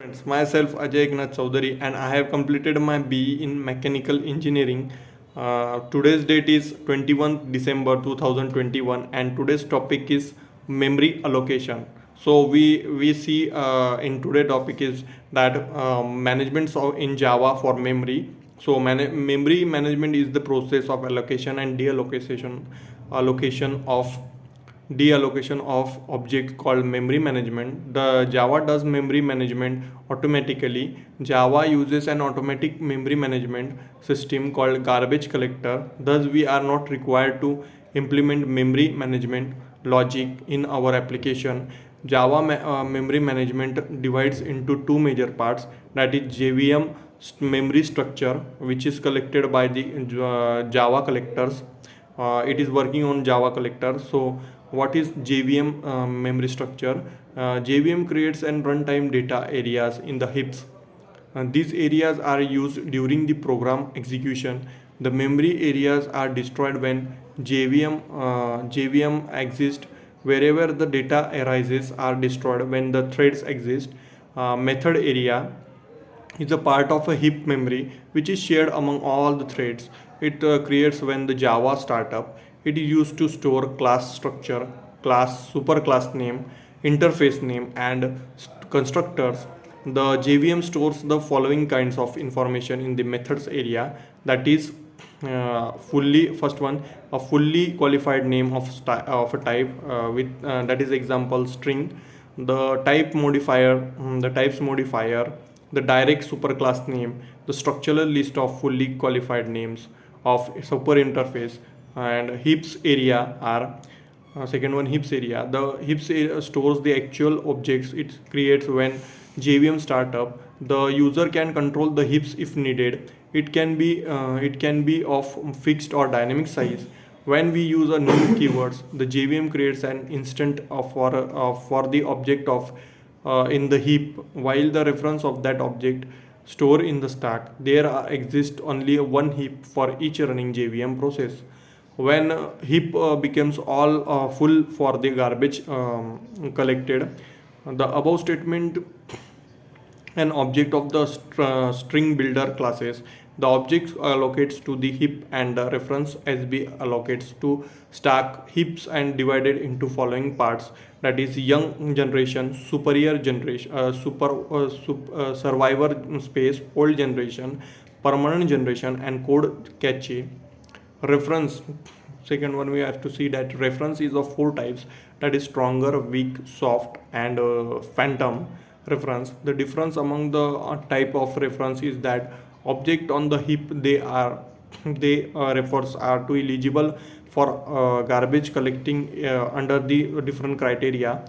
Friends, myself Ajay Ignath Chaudhary and I have completed my BE in Mechanical Engineering. Today's date is 21st December 2021 and today's topic is memory allocation. So we see in today's topic is that management in Java for memory. So memory management is the process of allocation and allocation of deallocation of object called memory management. The Java does memory management automatically. Java uses an automatic memory management system called garbage collector. Thus we are not required to implement memory management logic in our application. Java memory management divides into two major parts, that is JVM memory structure, which is collected by the Java collectors. It is working on Java collector. So what is JVM memory structure? JVM creates and runtime data areas in the heaps. These areas are used during the program execution. The memory areas are destroyed when JVM exists. Wherever the data arises are destroyed when the threads exist. Method area is a part of a heap memory which is shared among all the threads. It creates when the Java startup. It is used to store class structure, class, superclass name, interface name, and constructors. The JVM stores the following kinds of information in the methods area, that is fully first one, a fully qualified name of a type with that is example string, the type modifier, the types modifier, the direct superclass name, the structural list of fully qualified names of super interface. And heaps area are second one, heaps area. The heaps area stores the actual objects it creates when JVM startup. The user can control the heaps if needed. It can be of fixed or dynamic size. When we use a new keywords, the JVM creates an instant for the object of in the heap, while the reference of that object store in the stack. There exists only one heap for each running JVM process. When heap becomes all full for the garbage collected, the above statement an object of the string builder classes. The object allocates to the heap and the reference SB allocates to stack heaps and divided into following parts, that is young generation, superior generation, survivor space, old generation, permanent generation, and code cache. Reference, second one we have to see that reference is of four types, that is stronger, weak, soft, and phantom reference. The difference among the type of reference is that object on the heap they refers are to eligible for garbage collecting under the different criteria.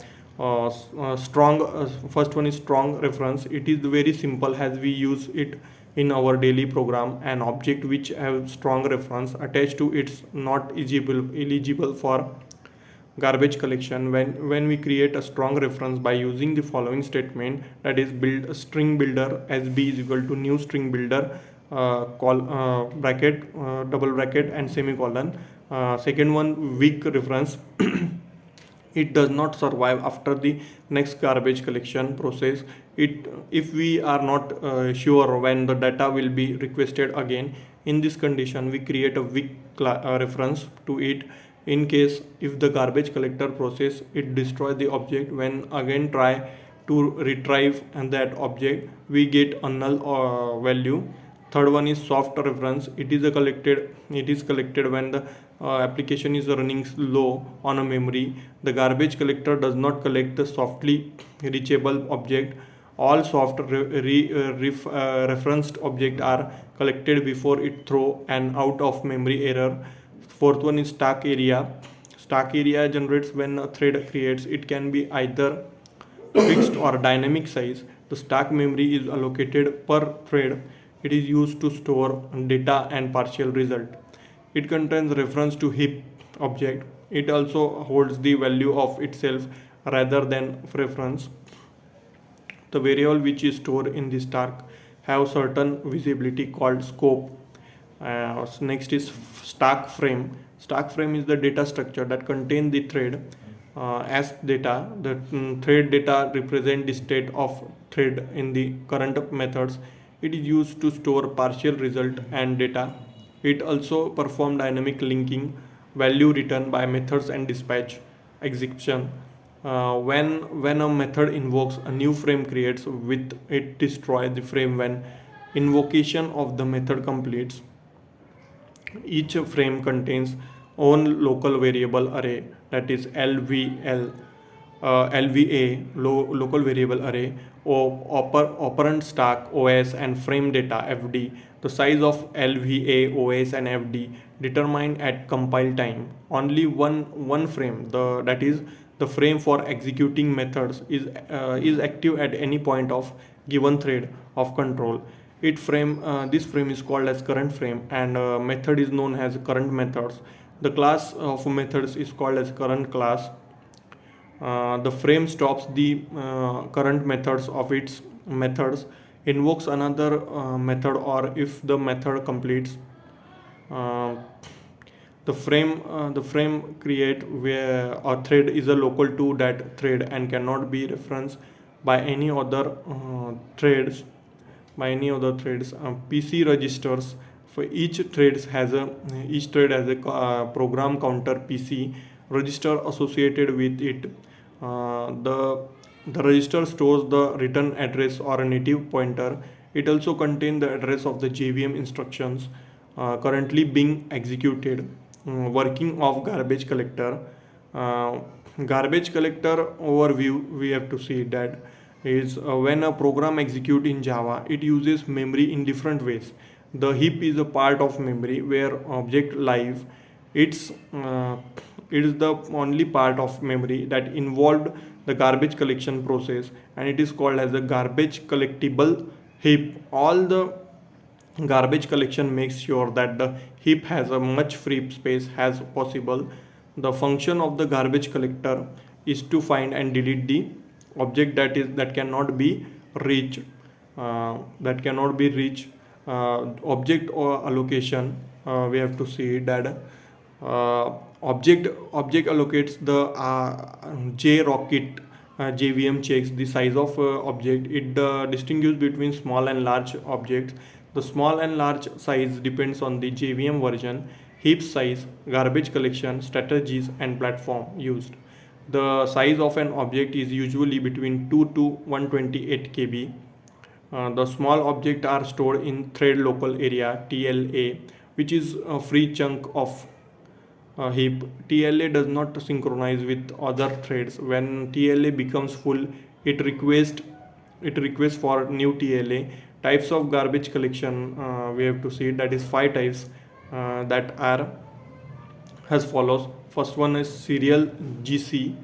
Strong, first one is strong reference. It is very simple as we use it in our daily program. An object which have strong reference attached to it's not eligible for garbage collection. When we create a strong reference by using the following statement, that is build a string builder SB is equal to new string builder call bracket double bracket and semicolon. Second one, weak reference. It does not survive after the next garbage collection process. It if we are not sure when the data will be requested again. In this condition we create a weak reference to it. In case if the garbage collector process it destroy the object, when again try to retrieve and that object we get a null value. Third one is soft reference. It is collected when the application is running low on a memory. The garbage collector does not collect the softly reachable object. All soft referenced objects are collected before it throw an out of memory error. Fourth one is stack area. Stack area generates when a thread creates. It can be either fixed or dynamic size. The stack memory is allocated per thread. It is used to store data and partial result. It contains reference to heap object. It also holds the value of itself rather than reference. The variable which is stored in the stack have certain visibility called scope. Next is stack frame. Stack frame is the data structure that contains the thread. as data. The thread data represent the state of thread in the current methods. It is used to store partial result and data. It also perform dynamic linking, value return by methods and dispatch execution. When a method invokes, a new frame creates with it destroy the frame when invocation of the method completes. Each frame contains own local variable array, that is LVL, LVA, local variable array, operand stack OS and frame data FD. The size of LVA, OS and FD determined at compile time. Only one frame, that is the frame for executing methods, is active at any point of given thread of control. This frame is called as current frame, and method is known as current methods. The class of methods is called as current class. The frame stops the current methods of its methods, invokes another method, or if the method completes. Uh, the frame create where a thread is a local to that thread and cannot be referenced by any other threads PC registers for each thread has a program counter PC register associated with it. The register stores the return address or a native pointer. It also contains the address of the JVM instructions currently being executed. Working of garbage collector. Uh, Garbage collector overview, we have to see that is when a program execute in Java, it uses memory in different ways. The heap is a part of memory where object live. It's it is the only part of memory that involved the garbage collection process, and it is called as a garbage collectible heap. All the garbage collection makes sure that the heap has a much free space as possible. The function of the garbage collector is to find and delete the object that cannot be reached. Object or allocation, we have to see that object allocates the JRocket. JVM checks the size of object. It distinguishes between small and large objects. The small and large size depends on the JVM version, heap size, garbage collection strategies, and platform used. The size of an object is usually between 2 to 128 KB. The small objects are stored in thread local area TLA, which is a free chunk of heap. TLA does not synchronize with other threads. When TLA becomes full, it requests for new TLA. Types of garbage collection, we have to see, that is five types that are as follows. First one is serial GC,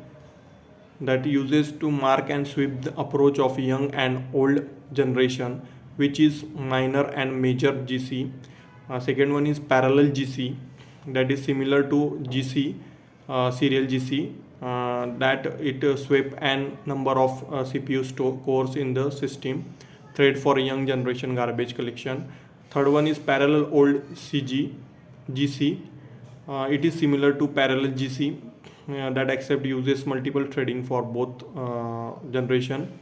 that uses to mark and sweep the approach of young and old generation, which is minor and major GC. Second one is parallel GC, that is similar to GC, serial GC, that it sweep an number of CPU cores in the system thread for young generation garbage collection. Third one is parallel old GC. It is similar to parallel GC, that accept uses multiple threading for both generation.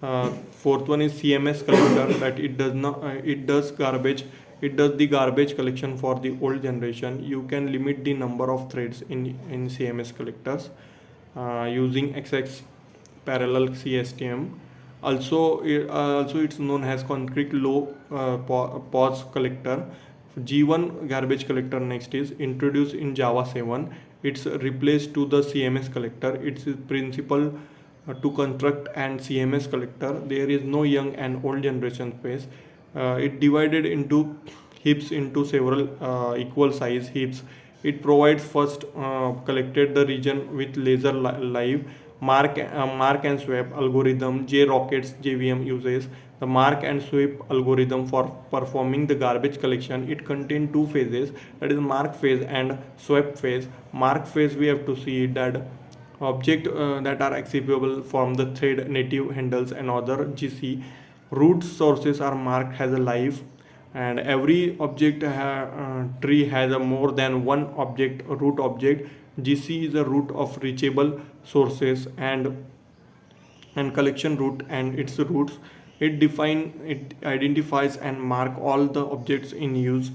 Fourth one is CMS collector, that it does the garbage collection for the old generation. You can limit the number of threads in CMS collectors using XX parallel CSTM. Also it's known as concrete low pause collector. G1 garbage collector next is introduced in Java 7. It's replaced to the CMS collector. Its principle to construct and CMS collector. There is no young and old generation space. It divided into heaps into several equal size heaps. It provides first collected the region with laser live mark and sweep algorithm. JRockets JVM uses the mark and sweep algorithm for performing the garbage collection. It contains two phases, that is mark phase and sweep phase. Mark phase, we have to see that object that are accessible from the thread native handles and other GC root sources are marked as a live, and every object tree has a more than one object root object GC is a route of reachable sources and collection route and its routes. It identifies and mark all the objects in use.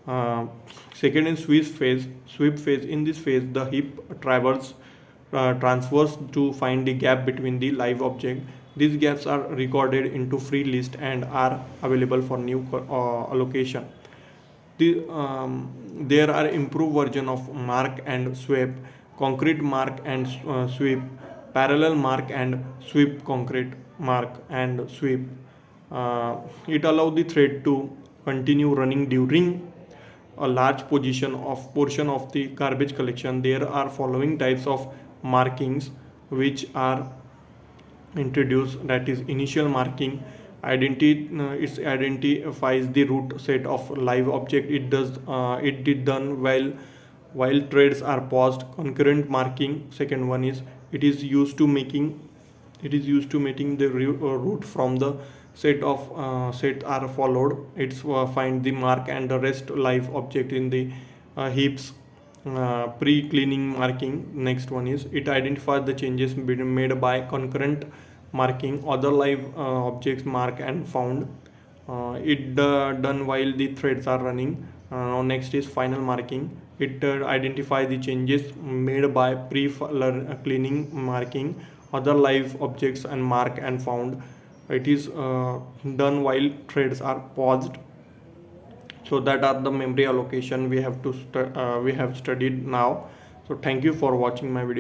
uh, Second is sweep phase. In this phase the heap transfers to find the gap between the live object. These gaps are recorded into free list and are available for new allocation. There are improved version of mark and sweep, concrete mark and sweep, parallel mark and sweep, concrete mark and sweep. It allows the thread to continue running during a large portion of the garbage collection. There are following types of markings which are introduced, that is initial marking. It identifies the root set of live object. It did done while threads are paused. Concurrent marking, second one is it is used to making it is used to making the root from the set are followed. It's find the mark and the rest live object in the heaps. Pre-cleaning marking, next one is it identifies the changes being made by concurrent marking. Other live objects mark and found. Done while the threads are running. Now next is final marking. It identifies the changes made by pre-cleaning marking. Other live objects and mark and found. It is done while threads are paused. So that are the memory allocation we have studied now. So thank you for watching my video.